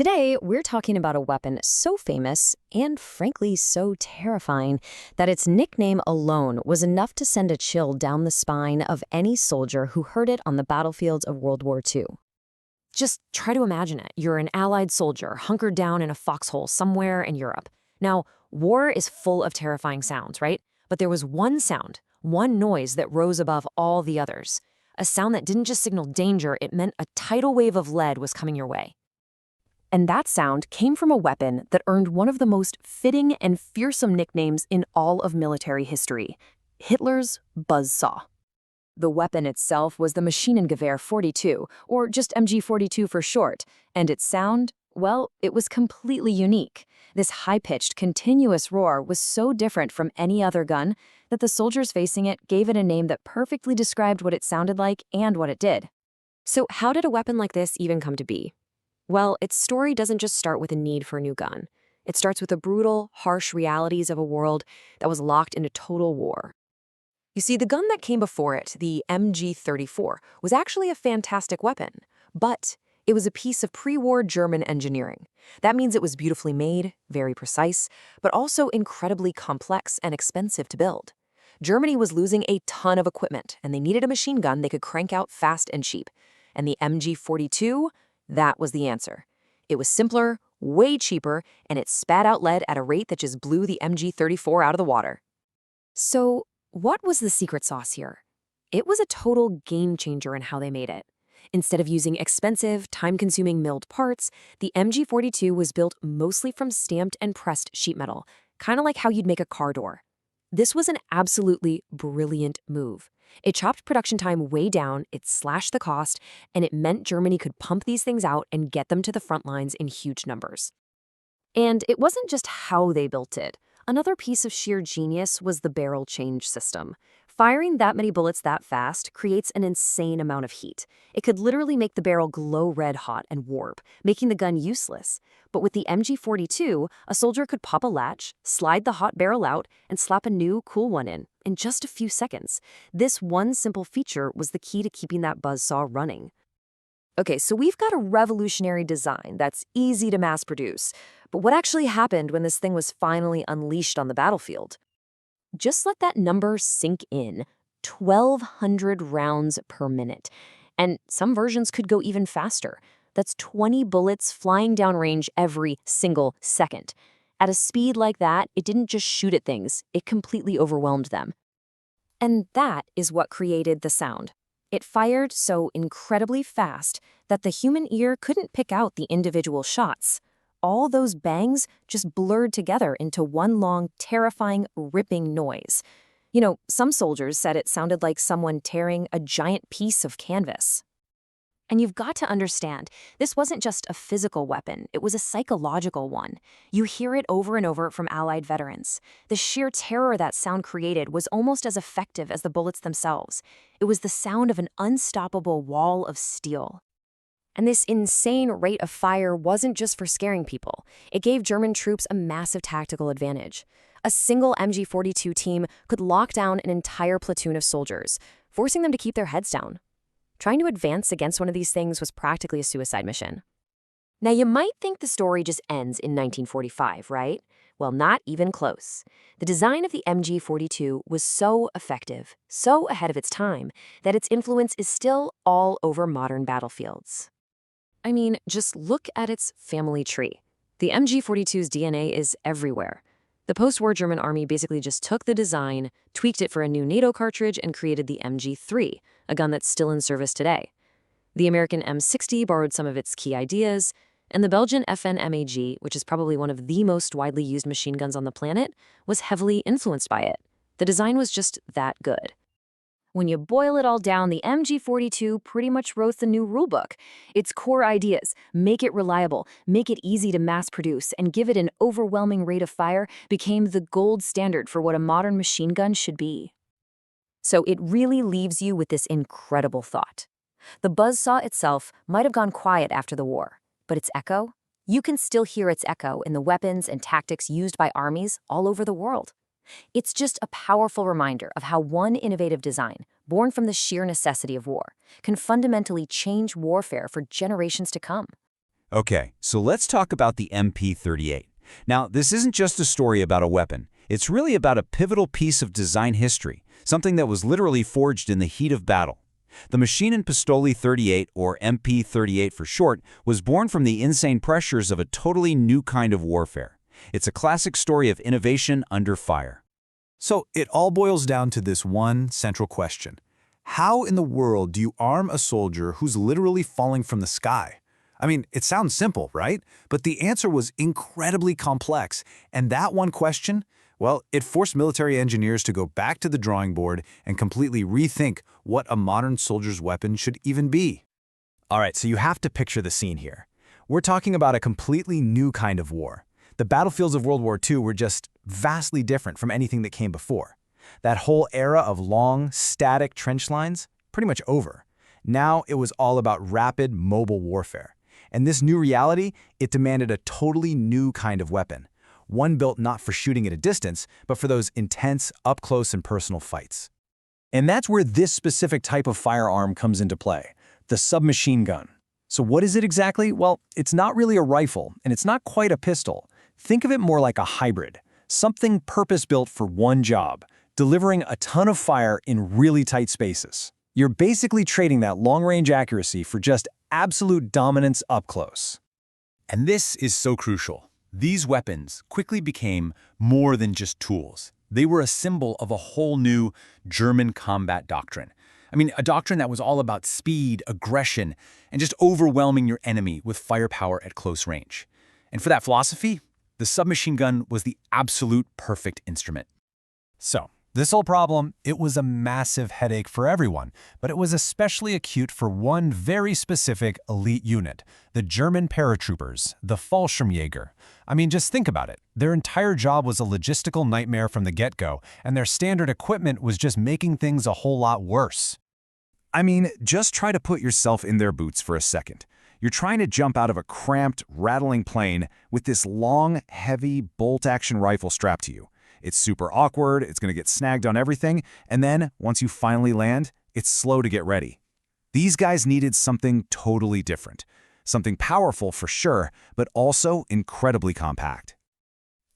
Today, we're talking about a weapon so famous and frankly so terrifying that its nickname alone was enough to send a chill down the spine of any soldier who heard it on the battlefields of World War II. Just try to imagine it. You're an Allied soldier hunkered down in a foxhole somewhere in Europe. Now, war is full of terrifying sounds, right? But there was one sound, one noise that rose above all the others. A sound that didn't just signal danger, it meant a tidal wave of lead was coming your way. And that sound came from a weapon that earned one of the most fitting and fearsome nicknames in all of military history: Hitler's buzzsaw. The weapon itself was the Maschinengewehr 42, or just MG42 for short, and its sound, well, it was completely unique. This high-pitched, continuous roar was so different from any other gun that the soldiers facing it gave it a name that perfectly described what it sounded like and what it did. So how did a weapon like this even come to be? Well, its story doesn't just start with a need for a new gun. It starts with the brutal, harsh realities of a world that was locked into total war. You see, the gun that came before it, the MG34, was actually a fantastic weapon, but it was a piece of pre-war German engineering. That means it was beautifully made, very precise, but also incredibly complex and expensive to build. Germany was losing a ton of equipment, and they needed a machine gun they could crank out fast and cheap. And the MG42, that was the answer. It was simpler, way cheaper, and it spat out lead at a rate that just blew the MG34 out of the water. So, what was the secret sauce here? It was a total game changer in how they made it. Instead of using expensive, time-consuming milled parts, the MG42 was built mostly from stamped and pressed sheet metal, kind of like how you'd make a car door. This was an absolutely brilliant move. It chopped production time way down, it slashed the cost, and it meant Germany could pump these things out and get them to the front lines in huge numbers. And it wasn't just how they built it. Another piece of sheer genius was the barrel change system. Firing that many bullets that fast creates an insane amount of heat. It could literally make the barrel glow red hot and warp, making the gun useless. But with the MG42, a soldier could pop a latch, slide the hot barrel out, and slap a new, cool one in just a few seconds. This one simple feature was the key to keeping that buzzsaw running. Okay, so we've got a revolutionary design that's easy to mass produce. But what actually happened when this thing was finally unleashed on the battlefield? Just let that number sink in. 1,200 rounds per minute. And some versions could go even faster. That's 20 bullets flying downrange every single second. At a speed like that, it didn't just shoot at things, it completely overwhelmed them. And that is what created the sound. It fired so incredibly fast that the human ear couldn't pick out the individual shots. All those bangs just blurred together into one long, terrifying, ripping noise. You know, some soldiers said it sounded like someone tearing a giant piece of canvas. And you've got to understand, this wasn't just a physical weapon, it was a psychological one. You hear it over and over from Allied veterans. The sheer terror that sound created was almost as effective as the bullets themselves. It was the sound of an unstoppable wall of steel. And this insane rate of fire wasn't just for scaring people. It gave German troops a massive tactical advantage. A single MG42 team could lock down an entire platoon of soldiers, forcing them to keep their heads down. Trying to advance against one of these things was practically a suicide mission. Now, you might think the story just ends in 1945, right? Well, not even close. The design of the MG42 was so effective, so ahead of its time, that its influence is still all over modern battlefields. I mean, just look at its family tree. The MG42's DNA is everywhere. The post-war German army basically just took the design, tweaked it for a new NATO cartridge, and created the MG3, a gun that's still in service today. The American M60 borrowed some of its key ideas, and the Belgian FN-MAG, which is probably one of the most widely used machine guns on the planet, was heavily influenced by it. The design was just that good. When you boil it all down, the MG42 pretty much wrote the new rulebook. Its core ideas, make it reliable, make it easy to mass produce, and give it an overwhelming rate of fire, became the gold standard for what a modern machine gun should be. So it really leaves you with this incredible thought. The buzzsaw itself might have gone quiet after the war, but its echo? You can still hear its echo in the weapons and tactics used by armies all over the world. It's just a powerful reminder of how one innovative design, born from the sheer necessity of war, can fundamentally change warfare for generations to come. Okay, so let's talk about the MP38. Now, this isn't just a story about a weapon. It's really about a pivotal piece of design history, something that was literally forged in the heat of battle. The machine in Pistoli 38, or MP38 for short, was born from the insane pressures of a totally new kind of warfare. It's a classic story of innovation under fire. So it all boils down to this one central question. How in the world do you arm a soldier who's literally falling from the sky? I mean, it sounds simple, right? But the answer was incredibly complex, and that one question, well, it forced military engineers to go back to the drawing board and completely rethink what a modern soldier's weapon should even be. All right, so you have to picture the scene here. We're talking about a completely new kind of war. The battlefields of World War II were just vastly different from anything that came before. That whole era of long, static trench lines, pretty much over. Now it was all about rapid, mobile warfare. And this new reality, it demanded a totally new kind of weapon. One built not for shooting at a distance, but for those intense, up-close and personal fights. And that's where this specific type of firearm comes into play, the submachine gun. So what is it exactly? Well, it's not really a rifle, and it's not quite a pistol. Think of it more like a hybrid, something purpose-built for one job, delivering a ton of fire in really tight spaces. You're basically trading that long-range accuracy for just absolute dominance up close. And this is so crucial. These weapons quickly became more than just tools. They were a symbol of a whole new German combat doctrine. I mean, a doctrine that was all about speed, aggression, and just overwhelming your enemy with firepower at close range. And for that philosophy, the submachine gun was the absolute perfect instrument. So, this whole problem, it was a massive headache for everyone, but it was especially acute for one very specific elite unit, the German paratroopers, the Fallschirmjäger. I mean, just think about it. Their entire job was a logistical nightmare from the get-go, and their standard equipment was just making things a whole lot worse. I mean, just try to put yourself in their boots for a second. You're trying to jump out of a cramped, rattling plane with this long, heavy, bolt-action rifle strapped to you. It's super awkward, it's going to get snagged on everything, and then, once you finally land, it's slow to get ready. These guys needed something totally different. Something powerful for sure, but also incredibly compact.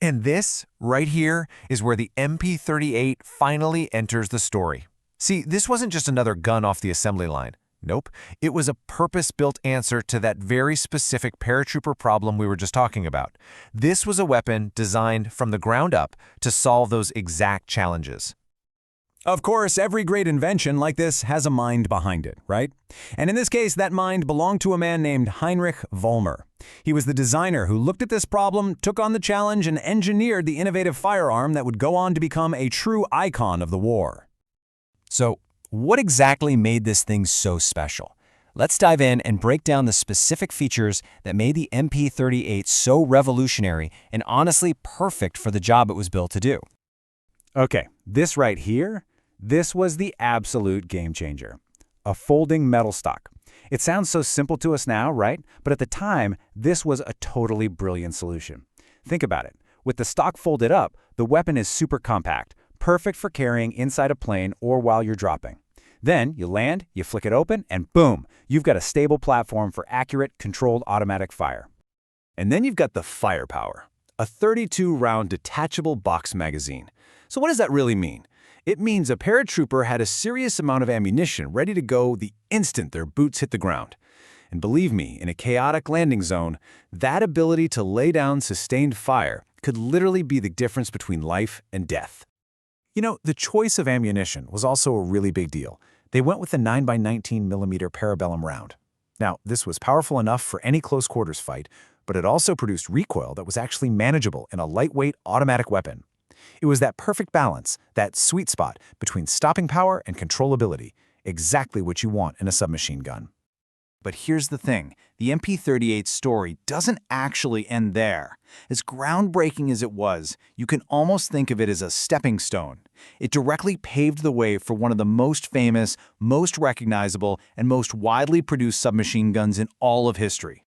And this, right here, is where the MP38 finally enters the story. See, this wasn't just another gun off the assembly line. Nope, it was a purpose-built answer to that very specific paratrooper problem we were just talking about. This was a weapon designed from the ground up to solve those exact challenges. Of course, every great invention like this has a mind behind it, right? And in this case, that mind belonged to a man named Heinrich Vollmer. He was the designer who looked at this problem, took on the challenge, and engineered the innovative firearm that would go on to become a true icon of the war. So, what exactly made this thing so special? Let's dive in and break down the specific features that made the MP38 so revolutionary and honestly perfect for the job it was built to do. Okay, this right here, this was the absolute game changer. A folding metal stock. It sounds so simple to us now, right? But at the time, this was a totally brilliant solution. Think about it. With the stock folded up, the weapon is super compact, perfect for carrying inside a plane or while you're dropping. Then you land, you flick it open, and boom, you've got a stable platform for accurate, controlled automatic fire. And then you've got the firepower, a 32-round detachable box magazine. So what does that really mean? It means a paratrooper had a serious amount of ammunition ready to go the instant their boots hit the ground. And believe me, in a chaotic landing zone, that ability to lay down sustained fire could literally be the difference between life and death. You know, the choice of ammunition was also a really big deal. They went with the 9x19mm Parabellum round. Now, this was powerful enough for any close-quarters fight, but it also produced recoil that was actually manageable in a lightweight automatic weapon. It was that perfect balance, that sweet spot between stopping power and controllability, exactly what you want in a submachine gun. But here's the thing, the MP38's story doesn't actually end there. As groundbreaking as it was, you can almost think of it as a stepping stone. It directly paved the way for one of the most famous, most recognizable, and most widely produced submachine guns in all of history.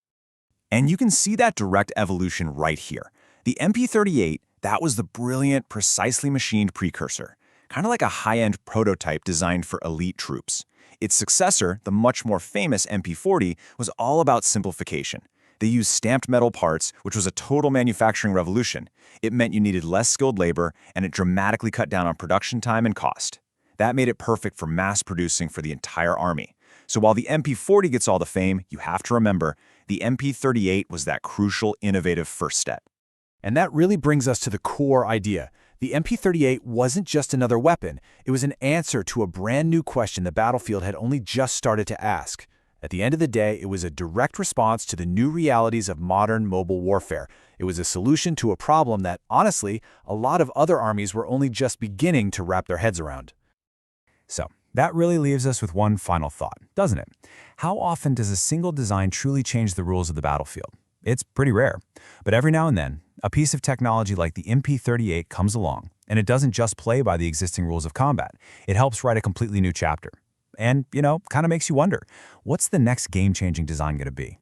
And you can see that direct evolution right here. The MP38, that was the brilliant, precisely machined precursor, kind of like a high-end prototype designed for elite troops. Its successor, the much more famous MP40, was all about simplification. They used stamped metal parts, which was a total manufacturing revolution. It meant you needed less skilled labor, and it dramatically cut down on production time and cost. That made it perfect for mass producing for the entire army. So while the MP40 gets all the fame, you have to remember, the MP38 was that crucial, innovative first step. And that really brings us to the core idea. The MP38 wasn't just another weapon. It was an answer to a brand new question the battlefield had only just started to ask. At the end of the day, it was a direct response to the new realities of modern mobile warfare. It was a solution to a problem that, honestly, a lot of other armies were only just beginning to wrap their heads around. So, that really leaves us with one final thought, doesn't it? How often does a single design truly change the rules of the battlefield? It's pretty rare. But every now and then, a piece of technology like the MP38 comes along, and it doesn't just play by the existing rules of combat. It helps write a completely new chapter. And, kind of makes you wonder, what's the next game-changing design going to be?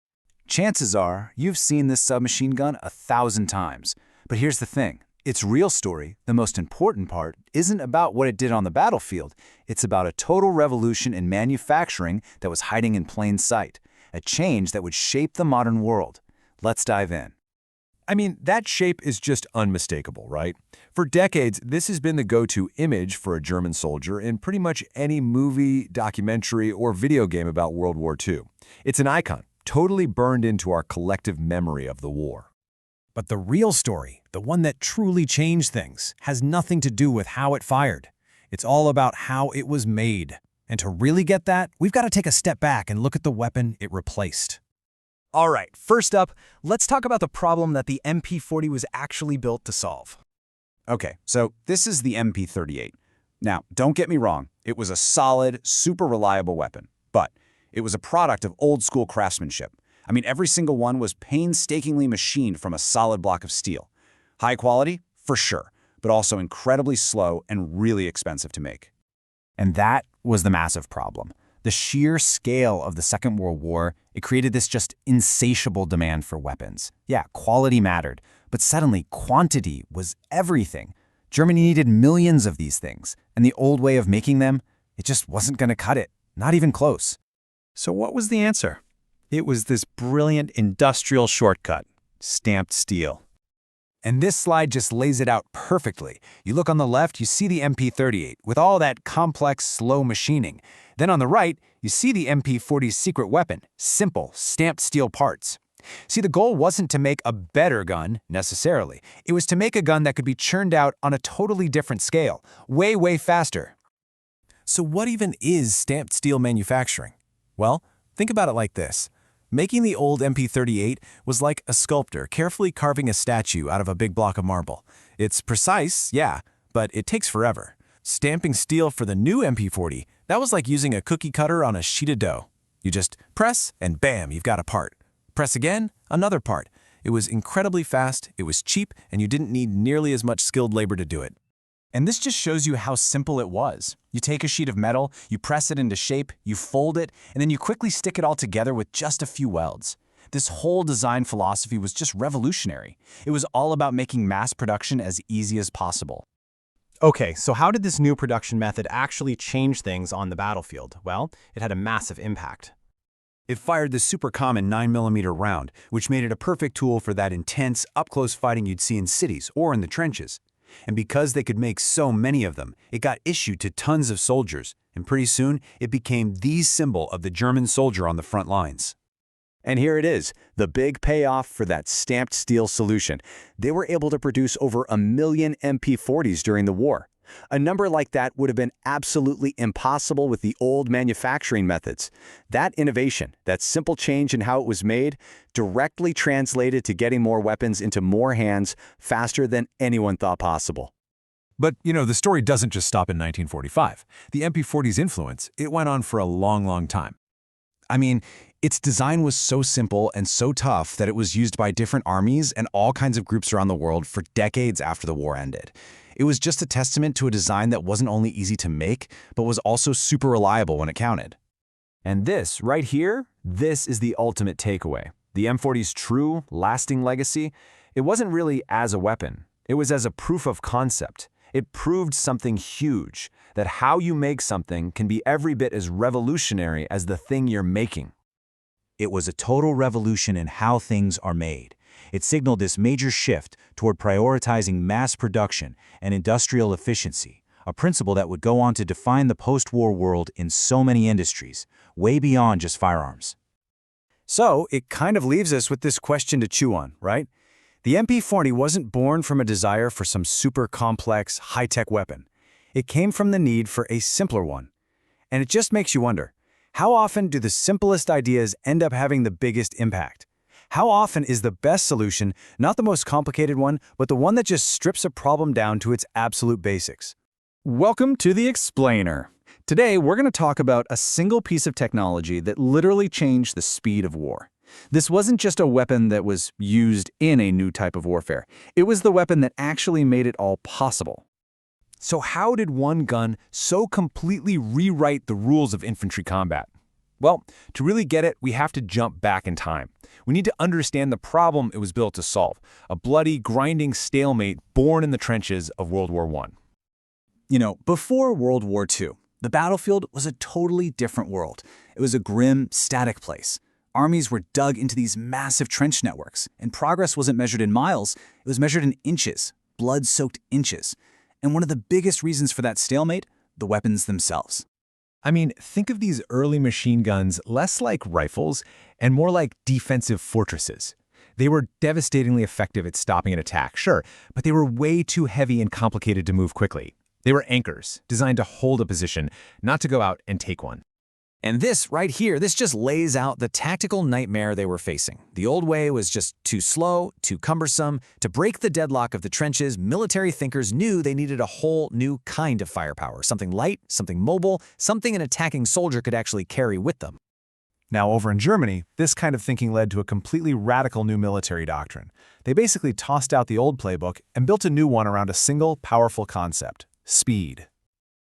Chances are you've seen this submachine gun 1,000 times. But here's the thing. Its real story, the most important part, isn't about what it did on the battlefield. It's about a total revolution in manufacturing that was hiding in plain sight. A change that would shape the modern world. Let's dive in. I mean, that shape is just unmistakable, right? For decades, this has been the go-to image for a German soldier in pretty much any movie, documentary, or video game about World War II. It's an icon, totally burned into our collective memory of the war. But the real story, the one that truly changed things, has nothing to do with how it fired. It's all about how it was made. And to really get that, we've got to take a step back and look at the weapon it replaced. All right, first up, let's talk about the problem that the MP40 was actually built to solve. Okay, so this is the MP38. Now, don't get me wrong, it was a solid, super reliable weapon, but it was a product of old-school craftsmanship. I mean, every single one was painstakingly machined from a solid block of steel. High quality? For sure, but also incredibly slow and really expensive to make. And that was the massive problem. The sheer scale of the Second World War, it created this just insatiable demand for weapons. Yeah, quality mattered, but suddenly quantity was everything. Germany needed millions of these things, and the old way of making them, it just wasn't going to cut it, not even close. So what was the answer? It was this brilliant industrial shortcut, stamped steel. And this slide just lays it out perfectly. You look on the left, you see the MP38 with all that complex, slow machining. Then on the right, you see the MP40's secret weapon, simple, stamped steel parts. See, the goal wasn't to make a better gun, necessarily. It was to make a gun that could be churned out on a totally different scale, way, way faster. So what even is stamped steel manufacturing? Well, think about it like this. Making the old MP38 was like a sculptor carefully carving a statue out of a big block of marble. It's precise, yeah, but it takes forever. Stamping steel for the new MP40, that was like using a cookie cutter on a sheet of dough. You just press, and bam, you've got a part. Press again, another part. It was incredibly fast, it was cheap, and you didn't need nearly as much skilled labor to do it. And this just shows you how simple it was. You take a sheet of metal, you press it into shape, you fold it, and then you quickly stick it all together with just a few welds. This whole design philosophy was just revolutionary. It was all about making mass production as easy as possible. Okay, so how did this new production method actually change things on the battlefield? Well, it had a massive impact. It fired the super common 9mm round, which made it a perfect tool for that intense, up-close fighting you'd see in cities or in the trenches. And because they could make so many of them, it got issued to tons of soldiers, and pretty soon it became the symbol of the German soldier on the front lines. And here it is, the big payoff for that stamped steel solution. They were able to produce over 1 million MP40s during the war. A number like that would have been absolutely impossible with the old manufacturing methods. That innovation, that simple change in how it was made, directly translated to getting more weapons into more hands faster than anyone thought possible. But, the story doesn't just stop in 1945. The MP40's influence, it went on for a long, long time. I mean, its design was so simple and so tough that it was used by different armies and all kinds of groups around the world for decades after the war ended. It was just a testament to a design that wasn't only easy to make, but was also super reliable when it counted. And this, right here, this is the ultimate takeaway. The M40's true, lasting legacy, it wasn't really as a weapon. It was as a proof of concept. It proved something huge, that how you make something can be every bit as revolutionary as the thing you're making. It was a total revolution in how things are made. It signaled this major shift toward prioritizing mass production and industrial efficiency, a principle that would go on to define the post-war world in so many industries, way beyond just firearms. So, it kind of leaves us with this question to chew on, right? The MP40 wasn't born from a desire for some super complex, high-tech weapon. It came from the need for a simpler one. And it just makes you wonder, how often do the simplest ideas end up having the biggest impact? How often is the best solution not the most complicated one, but the one that just strips a problem down to its absolute basics? Welcome to The Explainer. Today, we're going to talk about a single piece of technology that literally changed the speed of war. This wasn't just a weapon that was used in a new type of warfare. It was the weapon that actually made it all possible. So how did one gun so completely rewrite the rules of infantry combat? Well, to really get it, we have to jump back in time. We need to understand the problem it was built to solve, a bloody, grinding stalemate born in the trenches of World War I. You know, before World War II, the battlefield was a totally different world. It was a grim, static place. Armies were dug into these massive trench networks, and progress wasn't measured in miles, it was measured in inches, blood-soaked inches. And one of the biggest reasons for that stalemate, the weapons themselves. I mean, think of these early machine guns less like rifles and more like defensive fortresses. They were devastatingly effective at stopping an attack, sure, but they were way too heavy and complicated to move quickly. They were anchors, designed to hold a position, not to go out and take one. And this right here, this just lays out the tactical nightmare they were facing. The old way was just too slow, too cumbersome. To break the deadlock of the trenches, military thinkers knew they needed a whole new kind of firepower, something light, something mobile, something an attacking soldier could actually carry with them. Now, over in Germany, this kind of thinking led to a completely radical new military doctrine. They basically tossed out the old playbook and built a new one around a single, powerful concept: speed.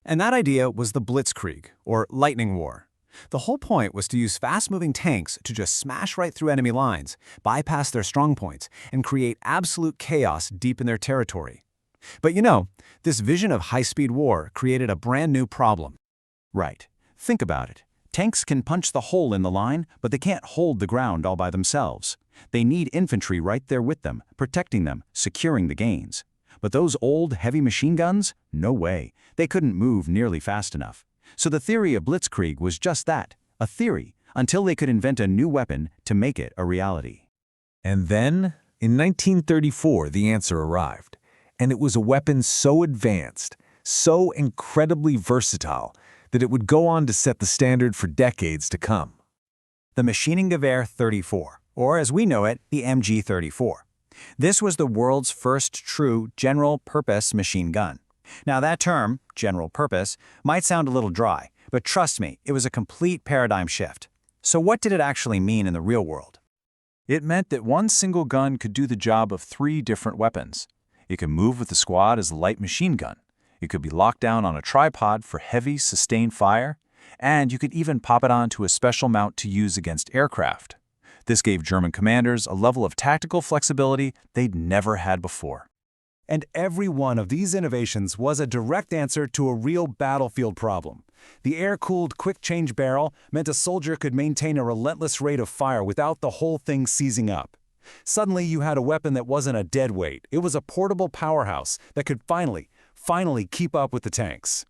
And that idea was the Blitzkrieg, or lightning war. The whole point was to use fast-moving tanks to just smash right through enemy lines, bypass their strong points, and create absolute chaos deep in their territory. But you know, this vision of high-speed war created a brand new problem. Right. Think about it. Tanks can punch the hole in the line, but they can't hold the ground all by themselves. They need infantry right there with them, protecting them, securing the gains. But those old, heavy machine guns? No way. They couldn't move nearly fast enough. So the theory of Blitzkrieg was just that, a theory, until they could invent a new weapon to make it a reality. And then, in 1934, the answer arrived. And it was a weapon so advanced, so incredibly versatile, that it would go on to set the standard for decades to come. The Maschinengewehr 34, or as we know it, the MG-34. This was the world's first true general-purpose machine gun. Now that term, general purpose, might sound a little dry, but trust me, it was a complete paradigm shift. So what did it actually mean in the real world? It meant that one single gun could do the job of 3 different weapons. It could move with the squad as a light machine gun. It could be locked down on a tripod for heavy, sustained fire. And you could even pop it onto a special mount to use against aircraft. This gave German commanders a level of tactical flexibility they'd never had before. And every one of these innovations was a direct answer to a real battlefield problem. The air-cooled quick-change barrel meant a soldier could maintain a relentless rate of fire without the whole thing seizing up. Suddenly, you had a weapon that wasn't a dead weight. It was a portable powerhouse that could finally keep up with the tanks.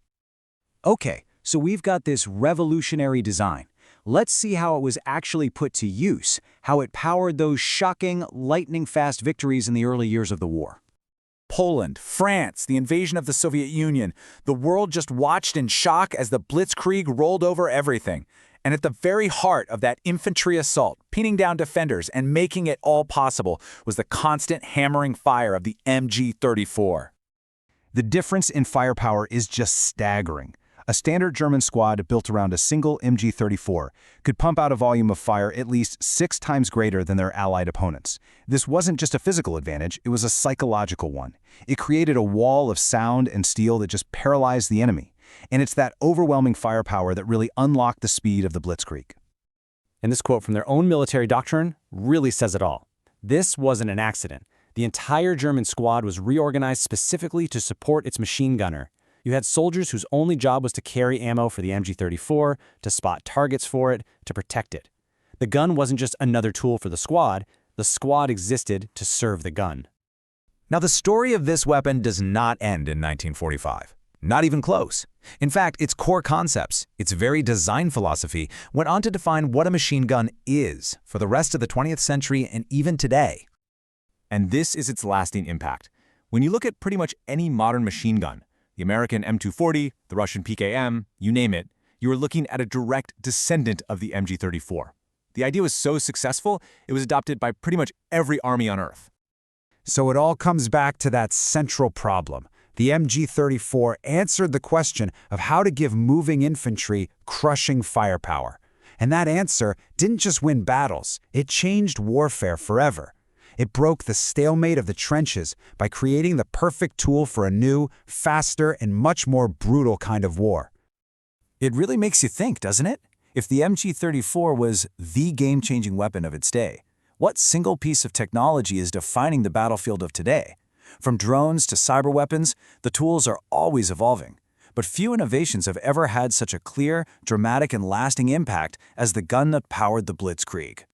Okay, so we've got this revolutionary design. Let's see how it was actually put to use, how it powered those shocking, lightning-fast victories in the early years of the war. Poland, France, the invasion of the Soviet Union. The world just watched in shock as the Blitzkrieg rolled over everything. And at the very heart of that infantry assault, pinning down defenders and making it all possible, was the constant hammering fire of the MG-34. The difference in firepower is just staggering. A standard German squad built around a single MG-34 could pump out a volume of fire at least 6 times greater than their Allied opponents. This wasn't just a physical advantage, it was a psychological one. It created a wall of sound and steel that just paralyzed the enemy. And it's that overwhelming firepower that really unlocked the speed of the Blitzkrieg. And this quote from their own military doctrine really says it all. This wasn't an accident. The entire German squad was reorganized specifically to support its machine gunner. You had soldiers whose only job was to carry ammo for the MG-34, to spot targets for it, to protect it. The gun wasn't just another tool for the squad existed to serve the gun. Now, the story of this weapon does not end in 1945. Not even close. In fact, its core concepts, its very design philosophy, went on to define what a machine gun is for the rest of the 20th century and even today. And this is its lasting impact. When you look at pretty much any modern machine gun, the American M240, the Russian PKM, you name it, you are looking at a direct descendant of the MG34. The idea was so successful, it was adopted by pretty much every army on Earth. So it all comes back to that central problem. The MG34 answered the question of how to give moving infantry crushing firepower. And that answer didn't just win battles, it changed warfare forever. It broke the stalemate of the trenches by creating the perfect tool for a new, faster, and much more brutal kind of war. It really makes you think, doesn't it? If the MG34 was the game-changing weapon of its day, what single piece of technology is defining the battlefield of today? From drones to cyber weapons, the tools are always evolving. But few innovations have ever had such a clear, dramatic, and lasting impact as the gun that powered the Blitzkrieg.